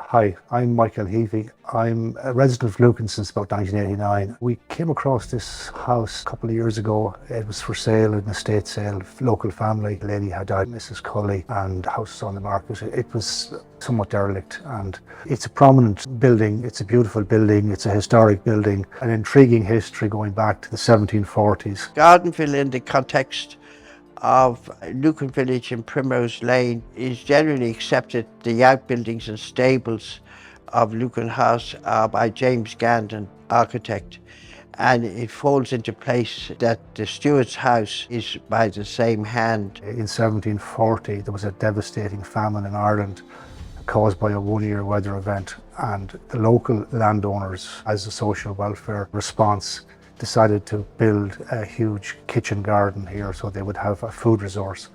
Hi, I'm Michael Heavey. I'm a resident of Lucan since about 1989. We came across this house a couple of years ago. It was for sale, an estate sale, local family. The lady had died, Mrs. Cully, and the house was on the market. It was somewhat derelict, and it's a prominent building. It's a beautiful building. It's a historic building, an intriguing history going back to the 1740s. Gardenville, in the context of Lucan Village in Primrose Lane, is generally accepted the outbuildings and stables of Lucan House are by James Gandon, architect, and it falls into place that the steward's house is by the same hand. In 1740, there was a devastating famine in Ireland caused by a one-year weather event, and the local landowners, as a social welfare response, decided to build a huge kitchen garden here so they would have a food resource.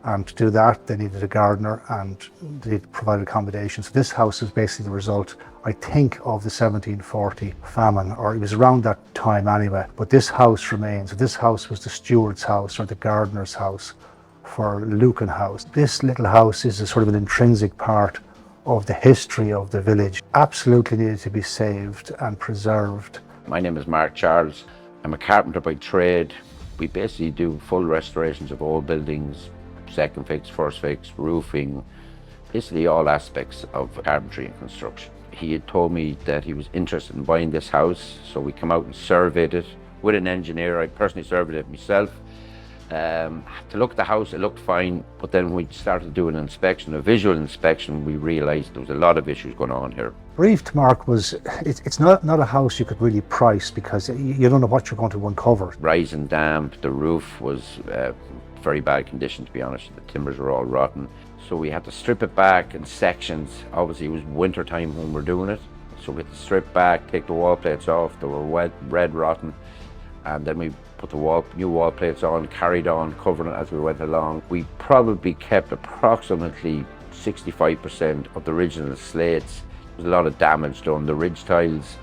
And to do that, they needed a gardener and they provided accommodation. So this house is basically the result, I think, of the 1740 famine, or it was around that time anyway. But this house remains. This house was the steward's house or the gardener's house for Lucan House. This little house is a sort of an intrinsic part of the history of the village. Absolutely needed to be saved and preserved. My name is Mark Charles. I'm a carpenter by trade. We basically do full restorations of old buildings, second fix, first fix, roofing, basically all aspects of carpentry and construction. He had told me that he was interested in buying this house, so we come out and surveyed it with an engineer. I personally surveyed it myself. To look at the house, it looked fine, but then we started doing an inspection, a visual inspection, we realised there was a lot of issues going on here. Briefed Mark was, it's not a house you could really price because you don't know what you're going to uncover. Rising damp, the roof was very bad condition, to be honest. The timbers were all rotten. So we had to strip it back in sections. Obviously it was winter time when we were doing it. So we had to strip back, take the wall plates off, they were wet, red, rotten. And then we put the new wall plates on, carried on, covering it as we went along. We probably kept approximately 65% of the original slates. There was a lot of damage done. The ridge tiles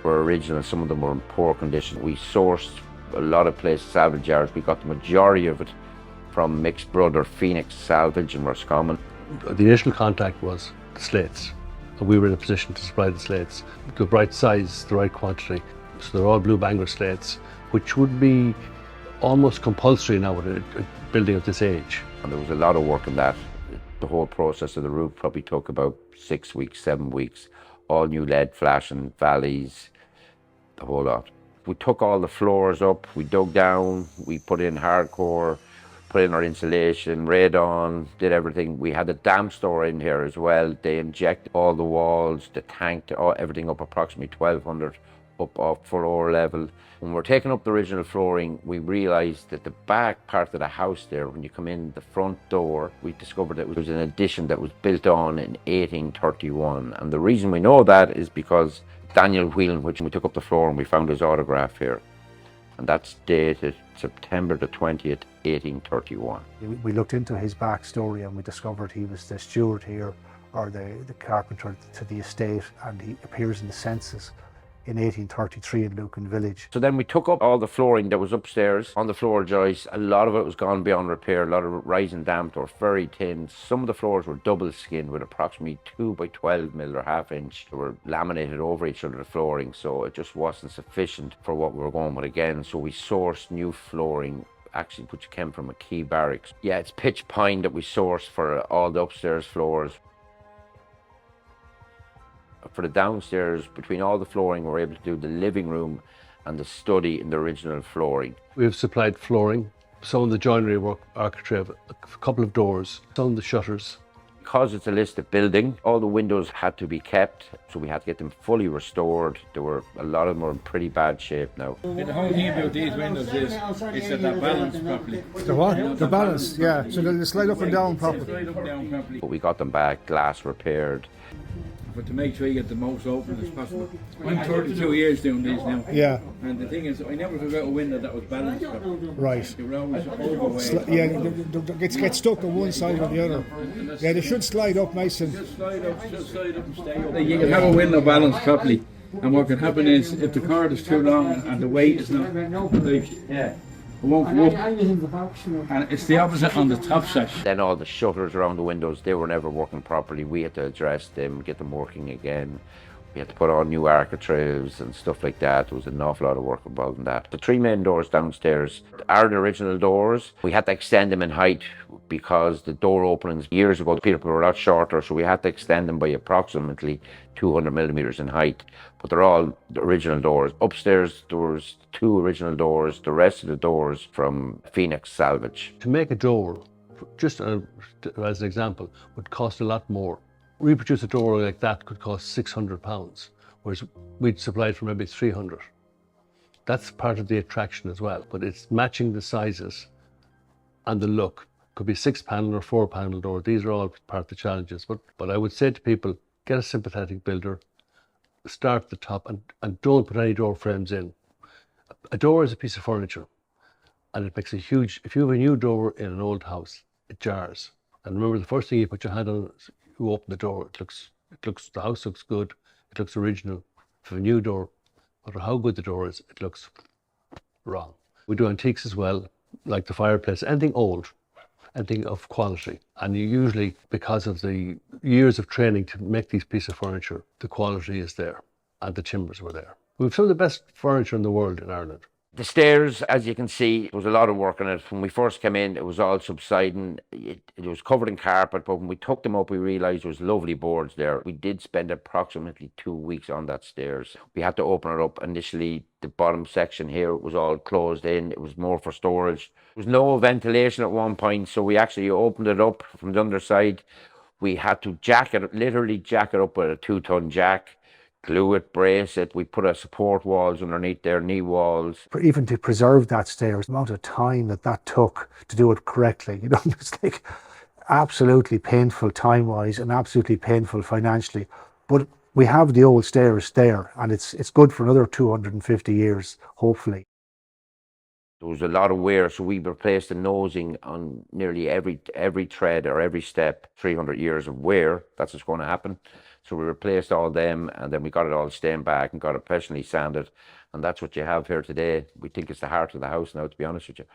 were original, some of them were in poor condition. We sourced a lot of places, salvage yards. We got the majority of it from Mixed Brother, Phoenix Salvage in Roscommon. The initial contact was the slates, and we were in a position to supply the slates, the right size, the right quantity. So they're all blue Bangor slates, which would be almost compulsory now with a building of this age. And there was a lot of work in that. The whole process of the roof probably took about 6 weeks, 7 weeks. All new lead flashing, valleys, the whole lot. We took all the floors up, we dug down, we put in hardcore, put in our insulation, radon, did everything. We had a damp store in here as well. They injected all the walls, the tank, everything up approximately 1,200 up off floor level. When we're taking up the original flooring, we realised that the back part of the house there, when you come in the front door, we discovered that it was an addition that was built on in 1831. And the reason we know that is because Daniel Whelan, which we took up the floor and we found his autograph here. And that's dated September the 20th, 1831. We looked into his backstory and we discovered he was the steward here, or the carpenter to the estate, and he appears in the census in 1833 in Lucan Village. So then we took up all the flooring that was upstairs on the floor joists. A lot of it was gone beyond repair, a lot of rising damp or very thin. Some of the floors were double skinned with approximately 2 by 12 mil or half inch. They were laminated over each other, the flooring, so it just wasn't sufficient for what we were going with again. So we sourced new flooring, actually, which came from a Key Barracks. Yeah, it's pitch pine that we sourced for all the upstairs floors. For the downstairs, between all the flooring, we were able to do the living room and the study in the original flooring. We've supplied flooring, some of the joinery work, architrave, a couple of doors, some of the shutters. Because it's a listed building, all the windows had to be kept, so we had to get them fully restored. A lot of them were in pretty bad shape now. The whole thing about these windows is that they're balanced properly. The what? They're balanced, yeah. So they'll slide up and down properly. Slide up and down properly. But we got them back, glass repaired. But to make sure you get the most open as possible. I'm 32 years doing these now. Yeah. And the thing is, I never took out a window that was balanced properly. Right. They were always overweight. Yeah, they get stuck on one side or the other. Yeah, they should slide up nice and... Just slide up and stay up. You can have a window balanced properly. And what can happen is, if the cord is too long and the weight is not, like, won't go up. And it's the opposite on the top section. Then all the shutters around the windows, they were never working properly. We had to address them, get them working again. We had to put on new architraves and stuff like that. There was an awful lot of work involved in that. The three main doors downstairs are the original doors. We had to extend them in height because the door openings years ago, the people were a lot shorter, so we had to extend them by approximately 200 millimeters in height. But they're all the original doors. Upstairs, there was two original doors. The rest of the doors from Phoenix salvage. To make a door, just as an example, would cost a lot more. Reproduce a door like that could cost £600, whereas we'd supply it for maybe 300. That's part of the attraction as well, but it's matching the sizes and the look. Could be 6-panel or 4-panel door. These are all part of the challenges. But I would say to people, get a sympathetic builder, start at the top, and don't put any door frames in. A door is a piece of furniture, and it makes a huge, if you have a new door in an old house, it jars. And remember, the first thing you put your hand on, you open the door, the house looks good, it looks original. If you have a new door, no matter how good the door is, it looks wrong. We do antiques as well, like the fireplace, anything old, anything of quality. And you usually, because of the years of training to make these pieces of furniture, the quality is there and the timbers were there. We have some of the best furniture in the world in Ireland. The stairs, as you can see, there was a lot of work on it. When we first came in, it was all subsiding. It was covered in carpet, but when we took them up, we realised there was lovely boards there. We did spend approximately 2 weeks on that stairs. We had to open it up. Initially, the bottom section here was all closed in. It was more for storage. There was no ventilation at one point, so we actually opened it up from the underside. We had to literally jack it up with a 2-ton jack. Glue it, brace it. We put support walls underneath there, knee walls. Even to preserve that stairs, the amount of time that took to do it correctly, it's like absolutely painful time-wise and absolutely painful financially. But we have the old stairs there, and it's good for another 250 years, hopefully. There was a lot of wear, so we replaced the nosing on nearly every tread or every step. 300 years of wear, that's what's going to happen. So we replaced all them, and then we got it all stained back and got it professionally sanded, and that's what you have here today. We think it's the heart of the house now, to be honest with you.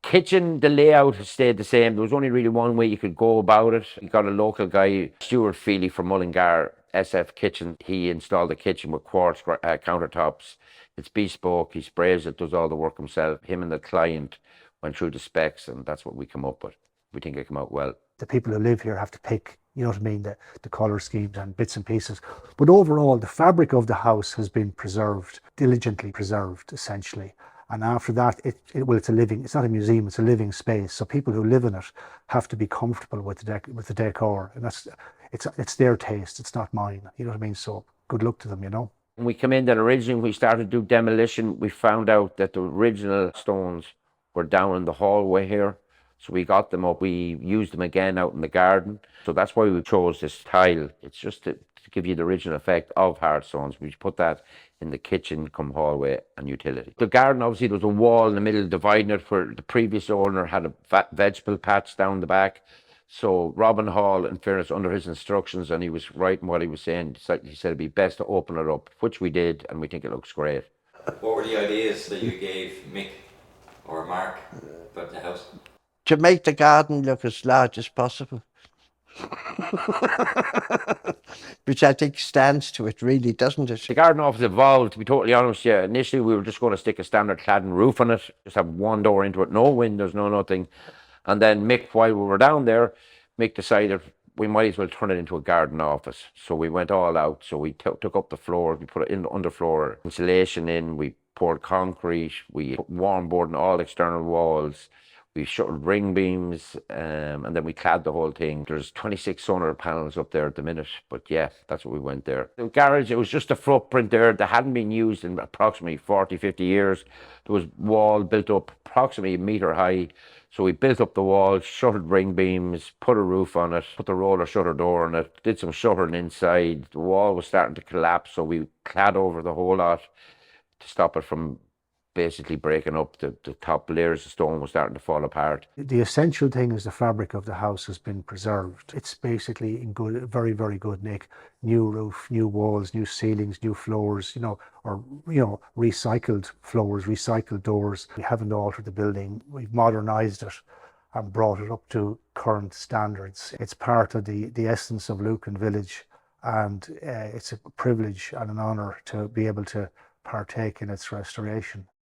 Kitchen, the layout has stayed the same. There was only really one way you could go about it. You got a local guy, Stuart Feely from Mullingar, SF Kitchen. He installed the kitchen with quartz countertops. It's bespoke. He sprays it, does all the work himself. Him and the client went through the specs, and that's what we come up with. We think it came out well. The people who live here have to pick, the colour schemes and bits and pieces. But overall, the fabric of the house has been preserved, diligently preserved, essentially. And after that, it's not a museum, it's a living space. So people who live in it have to be comfortable with the decor. And it's their taste, it's not mine. So good luck to them, When we came in then originally, when we started to do demolition, we found out that the original stones were down in the hallway here. So we got them up, we used them again out in the garden. So that's why we chose this tile. It's just to give you the original effect of hard stones. We put that in the kitchen, come hallway and utility. The garden, obviously, there was a wall in the middle dividing it, where the previous owner had a vegetable patch down the back. So Robin Hall, in fairness, under his instructions, and he was right in what he was saying, he said it'd be best to open it up, which we did, and we think it looks great. What were the ideas that you gave Mick or Mark about the house? To make the garden look as large as possible. Which I think stands to it, really, doesn't it? The garden office evolved, to be totally honest. Yeah, initially we were just going to stick a standard cladding roof on it, just have one door into it, no windows, no nothing. And then Mick, while we were down there, Mick decided we might as well turn it into a garden office. So we went all out. So we took up the floor, we put it in the underfloor insulation in, we poured concrete, we put warm board on all external walls. We shuttled ring beams, and then we clad the whole thing. There's 26 solar panels up there at the minute, but yeah, that's what we went there. The garage, it was just a footprint there that hadn't been used in approximately 40, 50 years. There was wall built up approximately a metre high. So we built up the wall, shuttered ring beams, put a roof on it, put the roller shutter door on it, did some shuttering inside. The wall was starting to collapse, so we clad over the whole lot to stop it from basically breaking up. The top layers of stone was starting to fall apart. The essential thing is the fabric of the house has been preserved. It's basically in good, very, very good nick. New roof, new walls, new ceilings, new floors, recycled floors, recycled doors. We haven't altered the building. We've modernized it and brought it up to current standards. It's part of the essence of Lucan Village, and it's a privilege and an honour to be able to partake in its restoration.